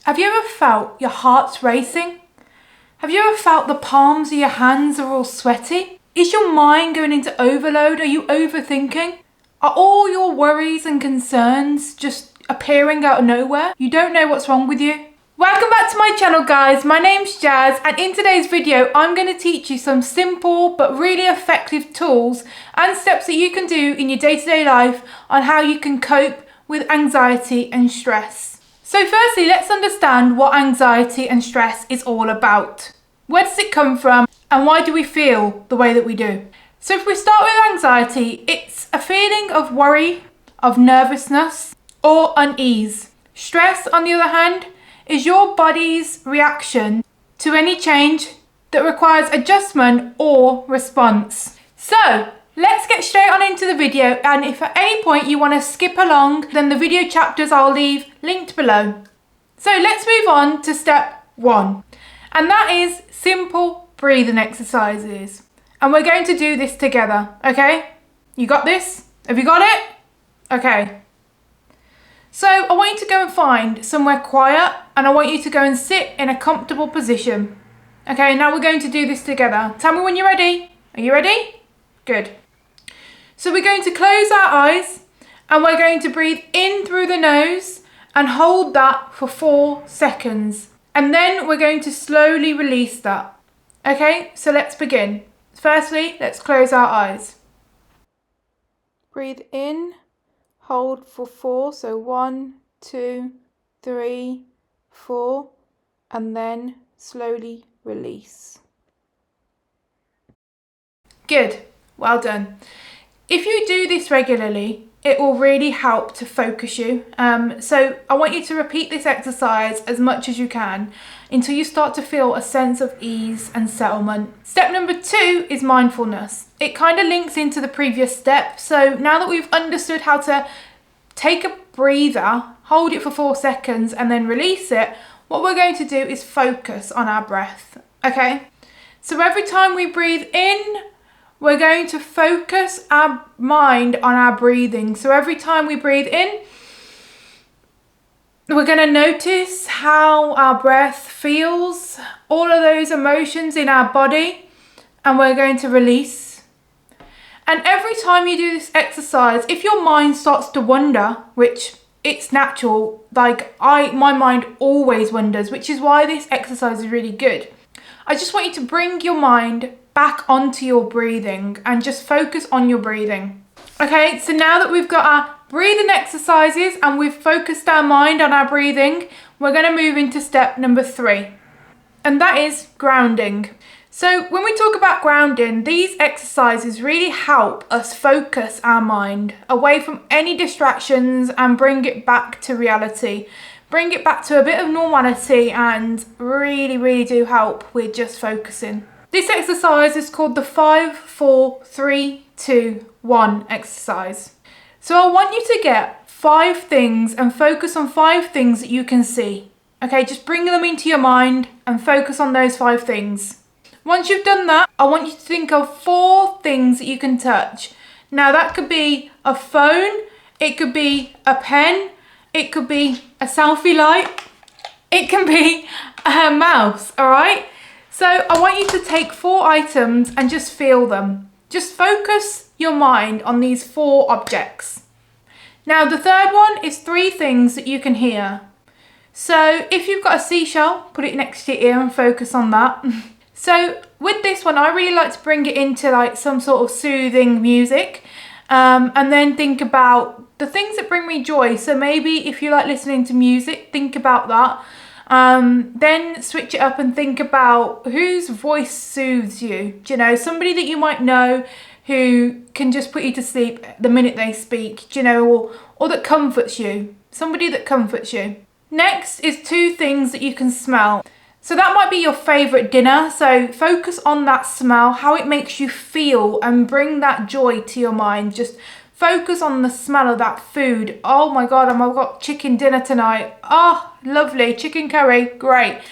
Have you ever felt your heart's racing? Have you ever felt the palms of your hands are all sweaty? Is your mind going into overload? Are you overthinking? Are all your worries and concerns just appearing out of nowhere? You don't know what's wrong with you? Welcome back to my channel, guys. My name's Jazz, and in today's video I'm going to teach you some simple but really effective tools and steps that you can do in your day-to-day life on how you can cope with anxiety and stress. So firstly, let's understand what anxiety and stress is all about. Where does it come from and why do we feel the way that we do? So if we start with anxiety, it's a feeling of worry, of nervousness or unease. Stress, on the other hand, is your body's reaction to any change that requires adjustment or response. So let's get straight on into the video, and if at any point you want to skip along, then the video chapters I'll leave linked below. So let's move on to step 1, and that is simple breathing exercises. And we're going to do this together, okay? You got this? Have you got it? Okay. So I want you to go and find somewhere quiet, and I want you to go and sit in a comfortable position. Okay, now we're going to do this together. Tell me when you're ready. Are you ready? Good. So we're going to close our eyes and we're going to breathe in through the nose and hold that for 4 seconds. And then we're going to slowly release that. Okay, so let's begin. Firstly, let's close our eyes. Breathe in. Hold for 4, so 1, 2, 3, 4, and then slowly release. Good, well done. If you do this regularly, it will really help to focus you. So I want you to repeat this exercise as much as you can until you start to feel a sense of ease and settlement. Step number 2 is mindfulness. It kind of links into the previous step. So now that we've understood how to take a breather, hold it for 4 seconds and then release it, what we're going to do is focus on our breath. Okay? So every time we breathe in, we're going to focus our mind on our breathing. So every time we breathe in, we're going to notice how our breath feels, all of those emotions in our body, and we're going to release. And every time you do this exercise, if your mind starts to wander, which it's natural, my mind always wanders, which is why this exercise is really good. I just want you to bring your mind back onto your breathing and just focus on your breathing. Okay, so now that we've got our breathing exercises and we've focused our mind on our breathing, we're going to move into step number 3, and that is grounding. So when we talk about grounding, these exercises really help us focus our mind away from any distractions and bring it back to reality. Bring it back to a bit of normality and really, really do help with just focusing. This exercise is called the 5, 4, 3, 2, 1 exercise. So I want you to get 5 things and focus on 5 things that you can see. Okay, just bring them into your mind and focus on those 5 things. Once you've done that, I want you to think of 4 things that you can touch. Now that could be a phone, it could be a pen, it could be a selfie light, it can be a mouse, all right? So I want you to take 4 items and just feel them. Just focus your mind on these 4 objects. Now the third one is 3 things that you can hear. So if you've got a seashell, put it next to your ear and focus on that. So with this one, I really like to bring it into like some sort of soothing music, and then think about the things that bring me joy. So maybe if you like listening to music, think about that. Then switch it up and think about whose voice soothes you. Do you know, somebody that you might know who can just put you to sleep the minute they speak, do you know, or that comforts you, somebody that comforts you. Next is 2 things that you can smell. So that might be your favourite dinner, so focus on that smell, how it makes you feel, and bring that joy to your mind. Just focus on the smell of that food. Oh my God, I've got chicken dinner tonight. Oh, lovely, chicken curry, great.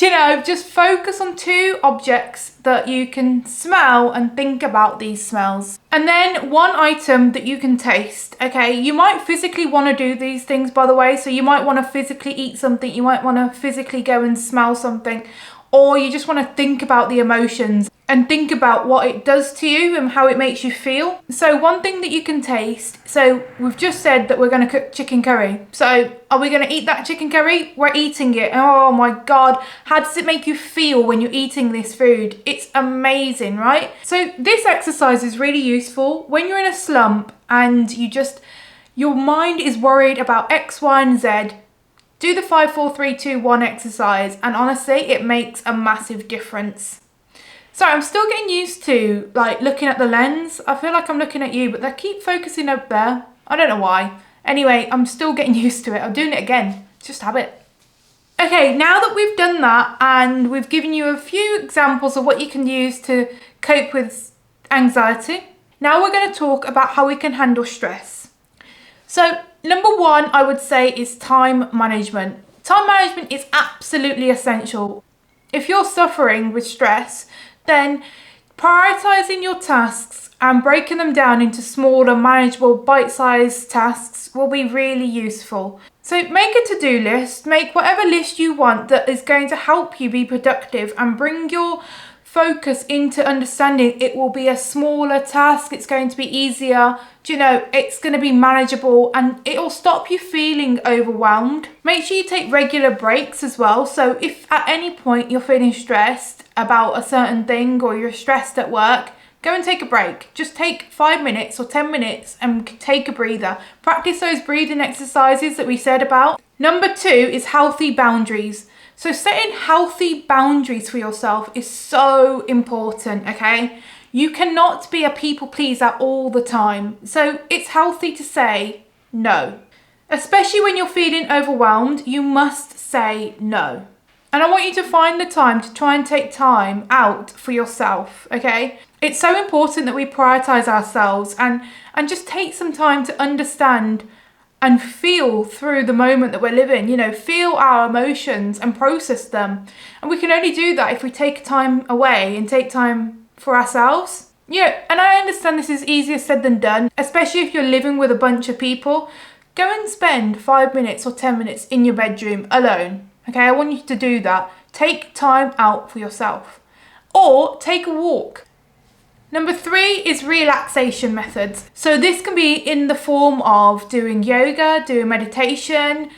Just focus on 2 objects that you can smell and think about these smells. And then 1 item that you can taste, okay? You might physically want to do these things, by the way. So you might want to physically eat something. You might want to physically go and smell something. Or you just want to think about the emotions and think about what it does to you and how it makes you feel. So 1 thing that you can taste. So we've just said that we're going to cook chicken curry. So are we going to eat that chicken curry? We're eating it. Oh my God. How does it make you feel when you're eating this food? It's amazing, right? So this exercise is really useful when you're in a slump and your mind is worried about X, Y, and Z. Do the 5, 4, 3, 2, 1 exercise, and honestly, it makes a massive difference. Sorry, I'm still getting used to looking at the lens. I feel like I'm looking at you, but they keep focusing up there. I don't know why. Anyway, I'm still getting used to it. I'm doing it again. It's just habit. Okay, now that we've done that and we've given you a few examples of what you can use to cope with anxiety, now we're going to talk about how we can handle stress. So number 1, I would say, is time management. Time management is absolutely essential. If you're suffering with stress, then prioritizing your tasks and breaking them down into smaller, manageable, bite-sized tasks will be really useful. So make a to-do list, make whatever list you want that is going to help you be productive and bring your focus into understanding it will be a smaller task, it's going to be easier, it's going to be manageable, and it will stop you feeling overwhelmed. Make sure you take regular breaks as well. So if at any point you're feeling stressed about a certain thing or you're stressed at work, go and take a break. Just take 5 minutes or 10 minutes and take a breather. Practice those breathing exercises that we said about. Number 2 is healthy boundaries. So setting healthy boundaries for yourself is so important, okay? You cannot be a people pleaser all the time. So it's healthy to say no. Especially when you're feeling overwhelmed, you must say no. And I want you to find the time to try and take time out for yourself, okay? It's so important that we prioritize ourselves and just take some time to understand and feel through the moment that we're living, feel our emotions and process them. And we can only do that if we take time away and take time for ourselves. And I understand this is easier said than done, especially if you're living with a bunch of people. Go and spend 5 minutes or 10 minutes in your bedroom alone. Okay, I want you to do that. Take time out for yourself. Or take a walk. Number 3 is relaxation methods. So this can be in the form of doing yoga, doing meditation,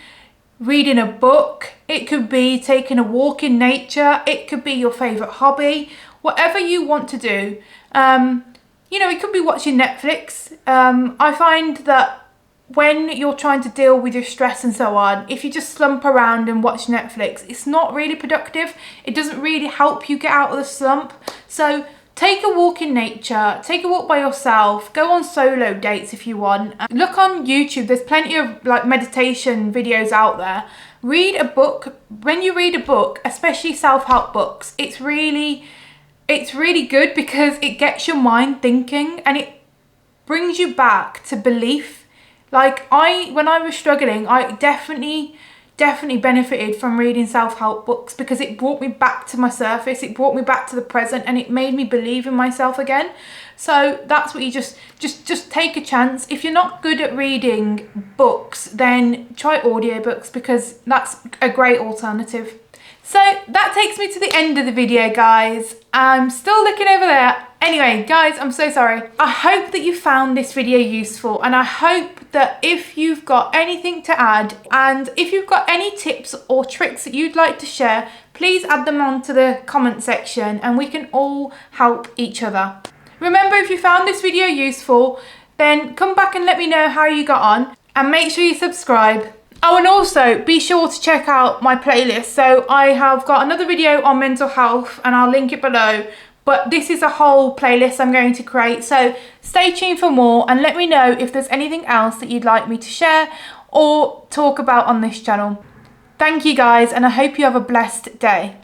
reading a book. It could be taking a walk in nature. It could be your favorite hobby. Whatever you want to do. It could be watching Netflix. I find that when you're trying to deal with your stress and so on, if you just slump around and watch Netflix, it's not really productive. It doesn't really help you get out of the slump. So take a walk in nature, take a walk by yourself, go on solo dates if you want. Look on YouTube, there's plenty of meditation videos out there. Read a book. When you read a book, especially self-help books, it's really good because it gets your mind thinking and it brings you back to belief. When I was struggling, I definitely benefited from reading self-help books because it brought me back to my surface, it brought me back to the present, and it made me believe in myself again. So that's what you just take a chance. If you're not good at reading books, then try audiobooks because that's a great alternative. So that takes me to the end of the video, guys. I'm still looking over there. Anyway, guys, I'm so sorry. I hope that you found this video useful, and I hope that if you've got anything to add and if you've got any tips or tricks that you'd like to share, please add them onto the comment section and we can all help each other. Remember, if you found this video useful, then come back and let me know how you got on, and make sure you subscribe. Oh, and also be sure to check out my playlist. So I have got another video on mental health and I'll link it below. But this is a whole playlist I'm going to create. So stay tuned for more and let me know if there's anything else that you'd like me to share or talk about on this channel. Thank you, guys, and I hope you have a blessed day.